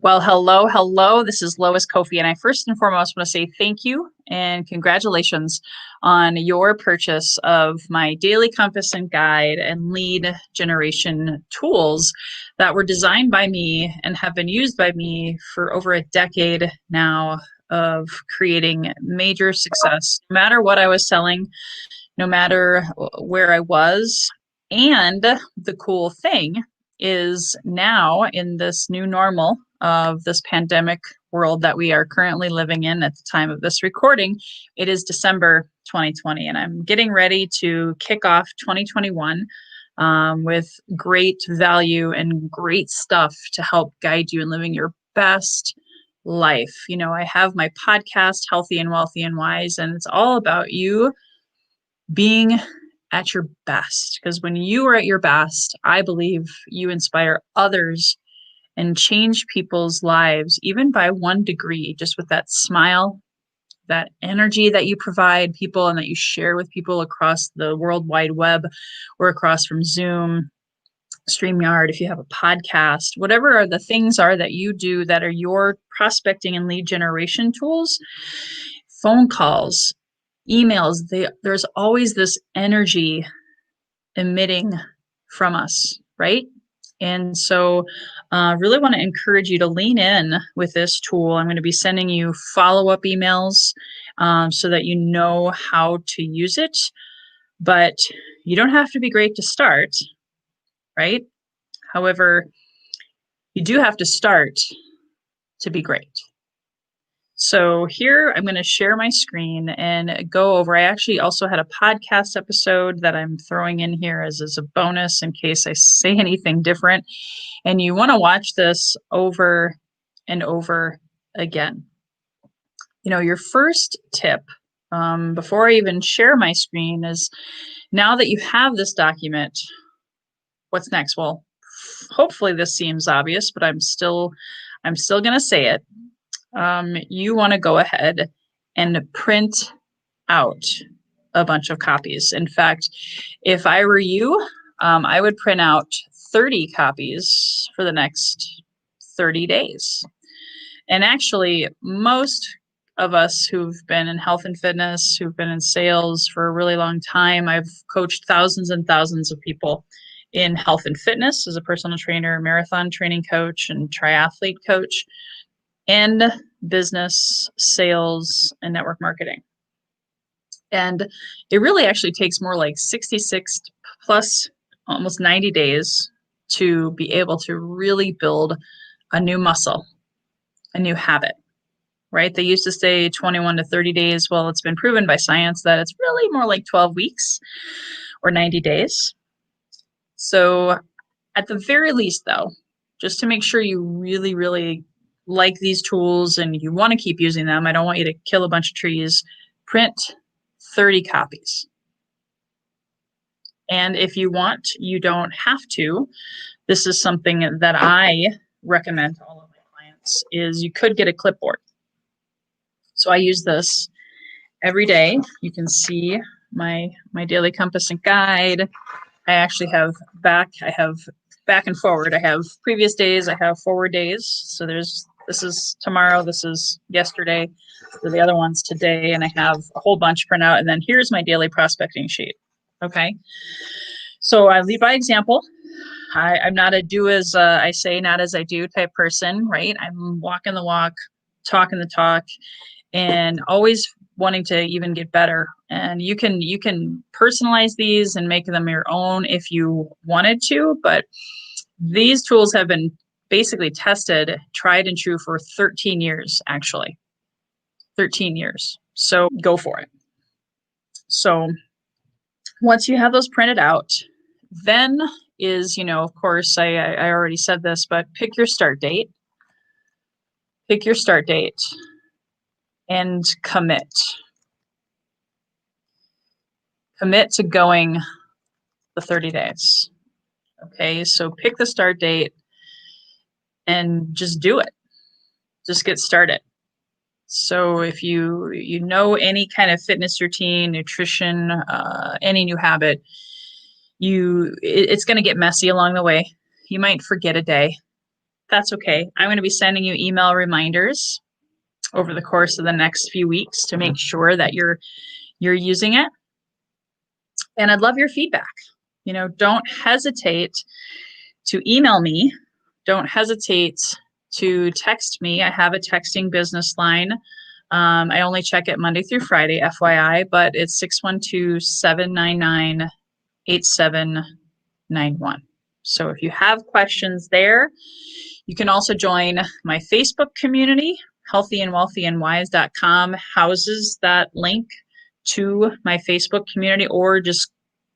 Well, hello, hello. This is Lois Kofi, and I first and foremost want to say thank you and congratulations on your purchase of my daily compass and guide and lead generation tools that were designed by me and have been used by me for over a decade now of creating major success, no matter what I was selling, no matter where I was. And the cool thing is now in this new normal of this pandemic world that we are currently living in at the time of this recording, it is December 2020, and I'm getting ready to kick off 2021 with great value and great stuff to help guide you in living your best life. You know, I have my podcast, Healthy and Wealthy and Wise, and it's all about you being at your best. Because when you are at your best, I believe you inspire others and change people's lives, even by 1 degree, just with that smile, that energy that you provide people and that you share with people across the World Wide Web or across from Zoom, StreamYard, if you have a podcast, whatever are the things are that you do that are your prospecting and lead generation tools, phone calls, emails, there's always this energy emitting from us, right? And so really want to encourage you to lean in with this tool. I'm going to be sending you follow-up emails so that you know how to use it, but you don't have to be great to start, right? However, you do have to start to be great. So here I'm going to share my screen and go over. I actually also had a podcast episode that I'm throwing in here as a bonus in case I say anything different. And you want to watch this over and over again. You know, your first tip before I even share my screen is now that you have this document, what's next? Well, hopefully this seems obvious, but I'm still going to say it. You want to go ahead and print out a bunch of copies. In fact, if I were you, I would print out 30 copies for the next 30 days. And actually, most of us who've been in health and fitness, who've been in sales for a really long time, I've coached thousands and thousands of people in health and fitness as a personal trainer, marathon training coach, and triathlete coach, and business, sales, and network marketing. And it really actually takes more like 66 plus almost 90 days to be able to really build a new muscle, a new habit, right? They used to say 21 to 30 days. Well, it's been proven by science that it's really more like 12 weeks or 90 days. So at the very least, though, just to make sure you really, really like these tools and you want to keep using them, I don't want you to kill a bunch of trees, print 30 copies. And if you want, you don't have to. This is something that I recommend to all of my clients is you could get a clipboard. So I use this every day. You can see my daily compass and guide. I actually have back and forward. I have previous days, I have forward days. So this is tomorrow, this is yesterday, the other one's today, and I have a whole bunch print out. And then here's my daily prospecting sheet. Okay. So I lead by example. I'm not a do as I say, not as I do type person, right? I'm walking the walk, talking the talk, and always wanting to even get better. And you can personalize these and make them your own if you wanted to, but these tools have been basically tested, tried and true for 13 years, actually. 13 years. So go for it. So once you have those printed out, then is, of course, I already said this, but pick your start date. Pick your start date and commit. Commit to going the 30 days. Okay, so pick the start date and just do it. Just get started. So if you know any kind of fitness routine, nutrition, any new habit, it's going to get messy along the way. You might forget a day. that's okay. I'm going to be sending you email reminders over the course of the next few weeks to make sure that you're using it. And I'd love your feedback. Don't hesitate to email me. Don't hesitate to text me. I have a texting business line. I only check it Monday through Friday, FYI, but it's 612-799-8791. So if you have questions there, you can also join my Facebook community. healthyandwealthyandwise.com houses that link to my Facebook community, or just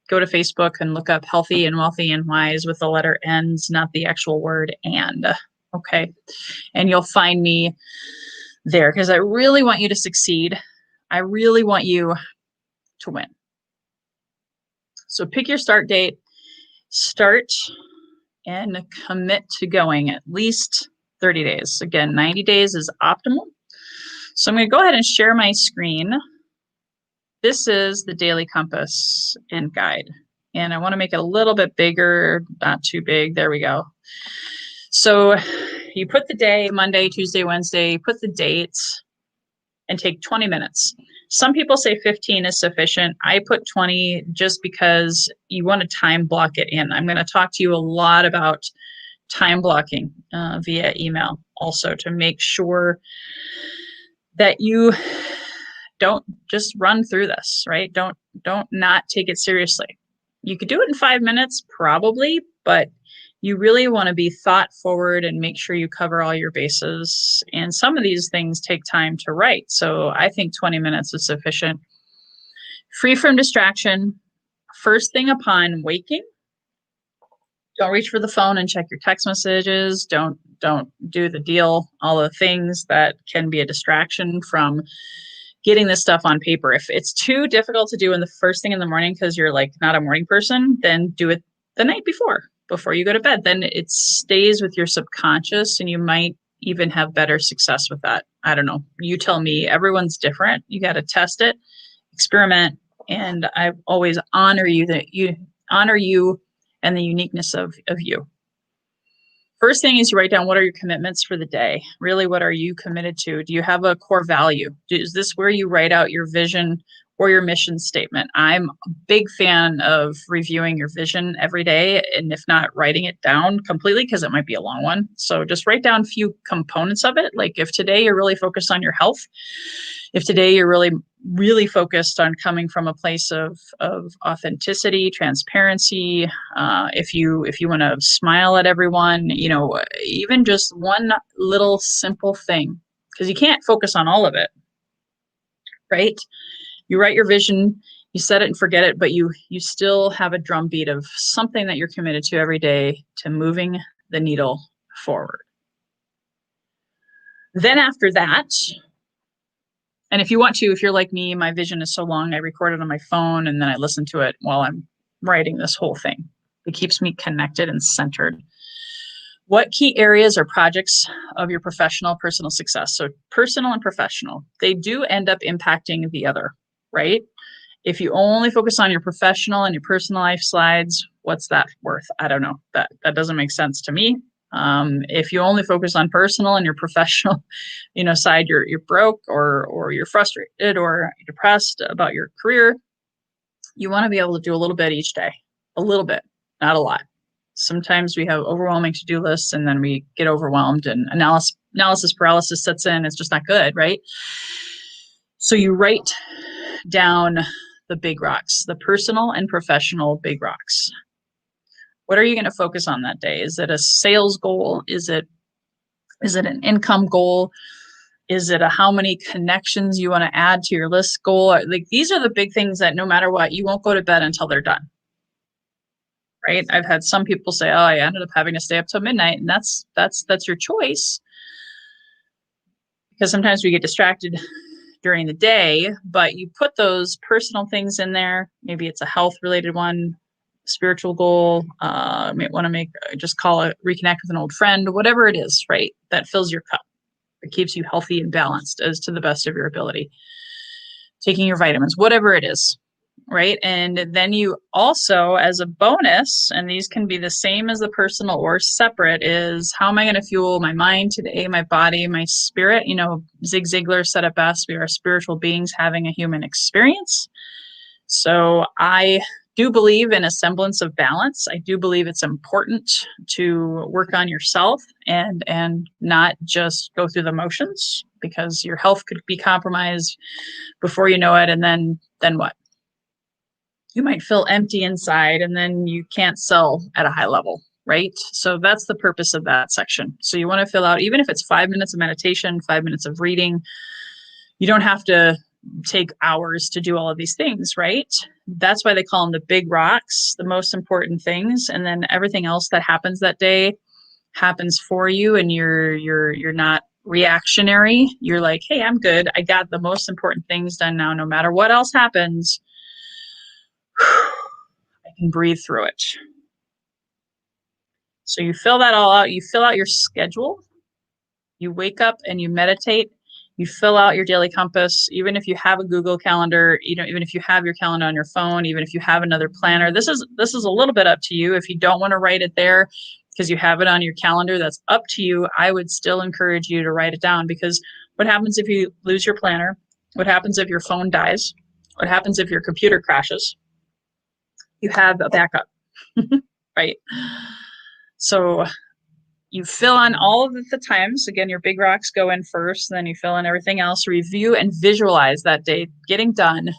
go to Facebook and look up Healthy and Wealthy and Wise with the letter N's, not the actual word and. Okay. And you'll find me there because I really want you to succeed. I really want you to win. So pick your start date, start and commit to going at least 30 days. Again, 90 days is optimal. So I'm going to go ahead and share my screen. This is the Daily Compass and Guide. And I want to make it a little bit bigger, not too big. There we go. So you put the day, Monday, Tuesday, Wednesday, put the dates and take 20 minutes. Some people say 15 is sufficient. I put 20 just because you want to time block it in. I'm going to talk to you a lot about time blocking via email also to make sure that you don't just run through this, right? Don't not take it seriously. You could do it in 5 minutes probably, but you really want to be thought forward and make sure you cover all your bases. And some of these things take time to write. So I think 20 minutes is sufficient. Free from distraction. First thing upon waking. Don't reach for the phone and check your text messages. Don't do the deal, all the things that can be a distraction from getting this stuff on paper. If it's too difficult to do in the first thing in the morning because you're like not a morning person, then do it the night before you go to bed. Then it stays with your subconscious and you might even have better success with that. I don't know. You tell me. Everyone's different. You got to test it, experiment, and I always honor you and the uniqueness of you. First thing is you write down what are your commitments for the day. Really, what are you committed to? Do you have a core value? Is this where you write out your vision or your mission statement? I'm a big fan of reviewing your vision every day, and if not, writing it down completely because it might be a long one. So just write down a few components of it. Like if today you're really focused on your health, if today you're really focused on coming from a place of authenticity, transparency, if you want to smile at everyone, even just one little simple thing, because you can't focus on all of it, right? You write your vision, you set it and forget it, but you still have a drumbeat of something that you're committed to every day to moving the needle forward. Then after that, and if you want to, if you're like me, my vision is so long, I record it on my phone and then I listen to it while I'm writing this whole thing. It keeps me connected and centered. What key areas or projects of your professional, personal success? So personal and professional, they do end up impacting the other, right? If you only focus on your professional and your personal life slides, what's that worth? I don't know. That doesn't make sense to me. If you only focus on personal and your professional, side, you're broke or you're frustrated or depressed about your career. You want to be able to do a little bit each day, a little bit, not a lot. Sometimes we have overwhelming to-do lists and then we get overwhelmed and analysis paralysis sets in. It's just not good, right? So you write down the big rocks, the personal and professional big rocks. What are you going to focus on that day? Is it a sales goal? Is it an income goal? Is it a how many connections you want to add to your list goal? Like these are the big things that no matter what, you won't go to bed until they're done. Right? I've had some people say, "Oh, I ended up having to stay up till midnight," and that's your choice. Because sometimes we get distracted during the day, but you put those personal things in there. Maybe it's a health related one, spiritual goal, might want to reconnect with an old friend, whatever it is, right? That fills your cup. It keeps you healthy and balanced as to the best of your ability. Taking your vitamins, whatever it is. right? And then you also, as a bonus, and these can be the same as the personal or separate, is how am I going to fuel my mind today, my body, my spirit? You know, Zig Ziglar said it best, we are spiritual beings having a human experience. So I do believe in a semblance of balance. I do believe it's important to work on yourself and not just go through the motions, because your health could be compromised before you know it, and then what? You might feel empty inside, and then you can't sell at a high level, right? So that's the purpose of that section. So you want to fill out, even if it's 5 minutes of meditation, 5 minutes of reading, you don't have to take hours to do all of these things, right? That's why they call them the big rocks, the most important things. And then everything else that happens that day happens for you, and you're not reactionary. You're like, hey, I'm good. I got the most important things done now. No matter what else happens, I can breathe through it. So you fill that all out. You fill out your schedule. You wake up and you meditate. You fill out your daily compass. Even if you have a Google Calendar, even if you have your calendar on your phone, even if you have another planner, this is a little bit up to you. If you don't want to write it there because you have it on your calendar, that's up to you. I would still encourage you to write it down, because what happens if you lose your planner? What happens if your phone dies? What happens if your computer crashes? You have a backup, right? So you fill in all of the times. Again, your big rocks go in first, and then you fill in everything else. Review and visualize that day getting done.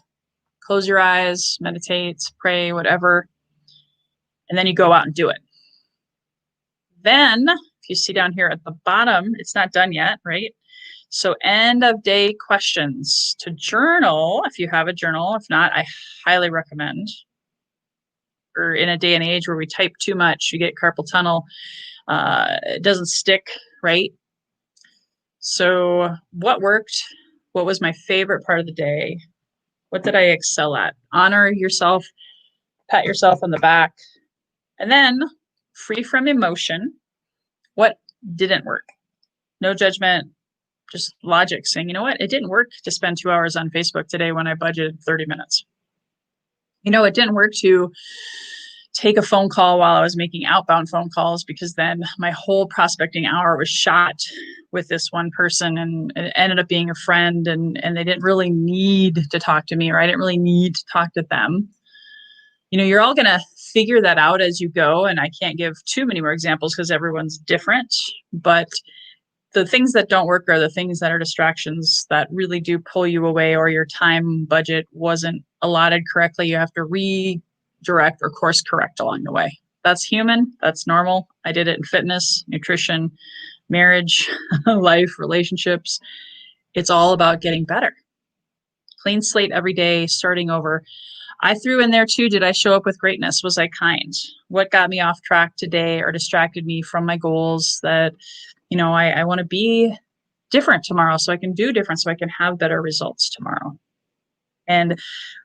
Close your eyes, meditate, pray, whatever, and then you go out and do it. Then, if you see down here at the bottom, it's not done yet, right? So end of day questions. To journal, if you have a journal. If not, I highly recommend. Or in a day and age where we type too much, you get carpal tunnel. It doesn't stick, right? So what worked? What was my favorite part of the day? What did I excel at? Honor yourself, pat yourself on the back, and then free from emotion. What didn't work? No judgment, just logic, saying, you know what? It didn't work to spend 2 hours on Facebook today when I budgeted 30 minutes. It didn't work to take a phone call while I was making outbound phone calls, because then my whole prospecting hour was shot with this one person, and it ended up being a friend, and they didn't really need to talk to me, or I didn't really need to talk to them. You're all going to figure that out as you go, and I can't give too many more examples because everyone's different, but the things that don't work are the things that are distractions that really do pull you away, or your time budget wasn't allotted correctly. You have to redirect or course correct along the way. That's human. That's normal. I did it in fitness, nutrition, marriage, life, relationships. It's all about getting better. Clean slate every day, starting over. I threw in there too, did I show up with greatness? Was I kind? What got me off track today or distracted me from my goals that, I want to be different tomorrow so I can do different, so I can have better results tomorrow. And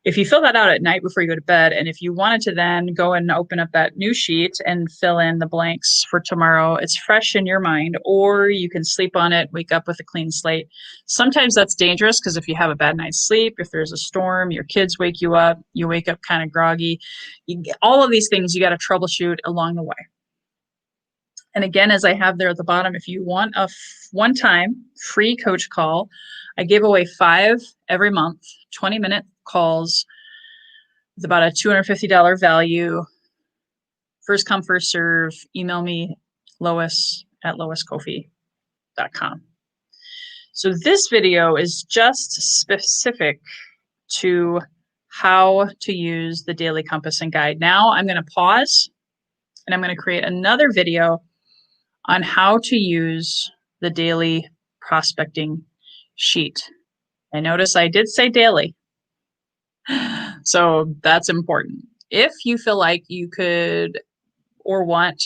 if you fill that out at night before you go to bed, and if you wanted to then go and open up that new sheet and fill in the blanks for tomorrow, it's fresh in your mind, or you can sleep on it, wake up with a clean slate. Sometimes that's dangerous, because if you have a bad night's sleep, if there's a storm, your kids wake you up, you wake up kind of groggy, all of these things you got to troubleshoot along the way. And again, as I have there at the bottom, if you want a one-time free coach call, I give away 5 every month, 20-minute calls with about a $250 value. First come, first serve. Email me, lois@loiscoffee.com. So this video is just specific to how to use the Daily Compass and Guide. Now I'm going to pause, and I'm going to create another video on how to use the daily prospecting sheet. And notice I did say daily, so that's important. If you feel like you could or want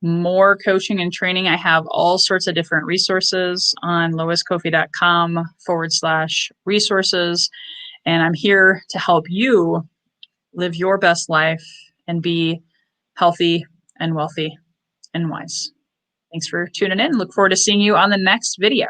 more coaching and training, I have all sorts of different resources on loiscoffee.com/resources. And I'm here to help you live your best life and be healthy and wealthy and wise. Thanks for tuning in. Look forward to seeing you on the next video.